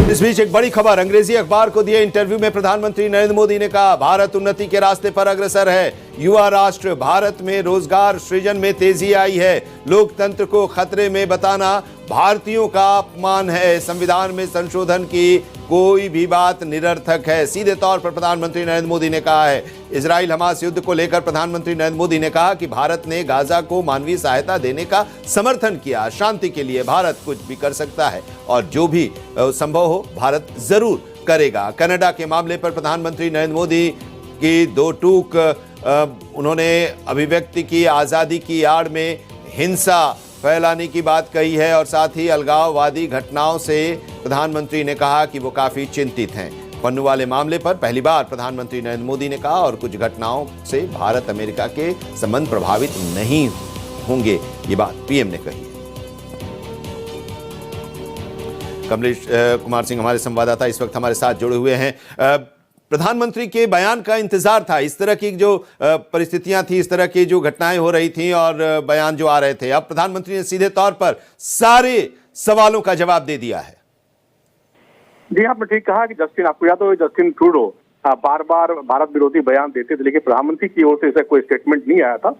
इस बीच एक बड़ी खबर, अंग्रेजी अखबार को दिए इंटरव्यू में प्रधानमंत्री नरेंद्र मोदी ने कहा, भारत उन्नति के रास्ते पर अग्रसर है। युवा राष्ट्र भारत में रोजगार सृजन में तेजी आई है। लोकतंत्र को खतरे में बताना भारतीयों का अपमान है। संविधान में संशोधन की कोई भी बात निरर्थक है, सीधे तौर पर प्रधानमंत्री नरेंद्र मोदी ने कहा है। इजराइल हमास युद्ध को लेकर प्रधानमंत्री नरेंद्र मोदी ने कहा कि भारत ने गाजा को मानवीय सहायता देने का समर्थन किया। शांति के लिए भारत कुछ भी कर सकता है और जो भी संभव हो भारत जरूर करेगा। कनाडा के मामले पर प्रधानमंत्री नरेंद्र मोदी की दो टूक, उन्होंने अभिव्यक्ति की आजादी की आड़ में हिंसा फैलाने की बात कही है और साथ ही अलगाववादी घटनाओं से प्रधानमंत्री ने कहा कि वो काफी चिंतित हैं। पन्नू वाले मामले पर पहली बार प्रधानमंत्री नरेंद्र मोदी ने कहा और कुछ घटनाओं से भारत अमेरिका के संबंध प्रभावित नहीं होंगे, ये बात पीएम ने कही है। कमलेश कुमार सिंह हमारे संवाददाता इस वक्त हमारे साथ जुड़े हुए हैं। प्रधानमंत्री के बयान का इंतजार था, इस तरह की जो परिस्थितियां थी, इस तरह की जो घटनाएं हो रही थी और बयान जो आ रहे थे, अब प्रधानमंत्री ने सीधे तौर पर सारे सवालों का जवाब दे दिया है। जी, आपने ठीक कहा कि आपको याद हो जस्टिन ट्रूडो बार बार भारत विरोधी बयान देते थे, लेकिन प्रधानमंत्री की ओर से ऐसा कोई स्टेटमेंट नहीं आया था।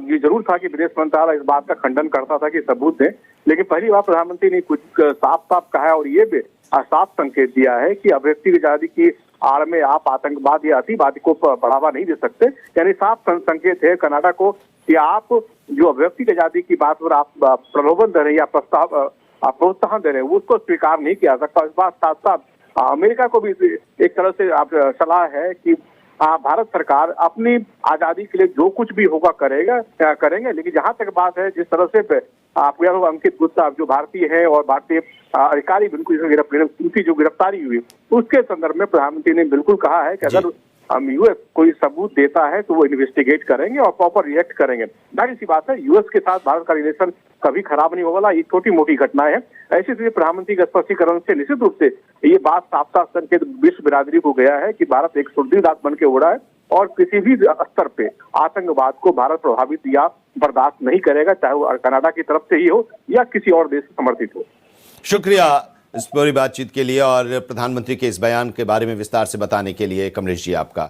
ये जरूर था कि विदेश मंत्रालय इस बात का खंडन करता था कि सबूत दें, लेकिन पहली बार प्रधानमंत्री ने कुछ साफ साफ कहा है और ये भी साफ संकेत दिया है कि अभिव्यक्ति आजादी की आड़ में आप आतंकवाद या अतिवाद को बढ़ावा नहीं दे सकते। यानी साफ संकेत है कनाडा को कि आप जो अभिव्यक्ति आजादी की बात पर आप प्रलोभन दे रहे हैं या प्रोत्साहन दे रहे हैं, उसको स्वीकार नहीं किया सकता। इस बात साथ साथ अमेरिका को भी एक तरह से सलाह है कि भारत सरकार अपनी आजादी के लिए जो कुछ भी होगा करेंगे, लेकिन जहां तक बात है जिस तरह से आपको याद होगा अंकित गुप्ता जो भारतीय है और भारतीय अधिकारी उनकी जो गिरफ्तारी हुई, उसके संदर्भ में प्रधानमंत्री ने बिल्कुल कहा है कि अगर यूएस कोई सबूत देता है तो वो इन्वेस्टिगेट करेंगे और प्रॉपर रिएक्ट करेंगे। जाहिर सी बात है यूएस के साथ भारत का रिलेशन कभी खराब नहीं होगा, ये छोटी मोटी घटनाएं हैं। ऐसी स्थिति प्रधानमंत्री के स्पष्टीकरण से निश्चित रूप से ये बात साफ साफ संकेत विश्व बिरादरी को गया है कि भारत एक सुदृढ़ हाथ बन के उड़ा है और किसी भी स्तर पे आतंकवाद को भारत प्रभावित या बर्दाश्त नहीं करेगा, चाहे वो कनाडा की तरफ से ही हो या किसी और देश से समर्थित हो। शुक्रिया इस पूरी बातचीत के लिए और प्रधानमंत्री के इस बयान के बारे में विस्तार से बताने के लिए कमलेश जी आपका।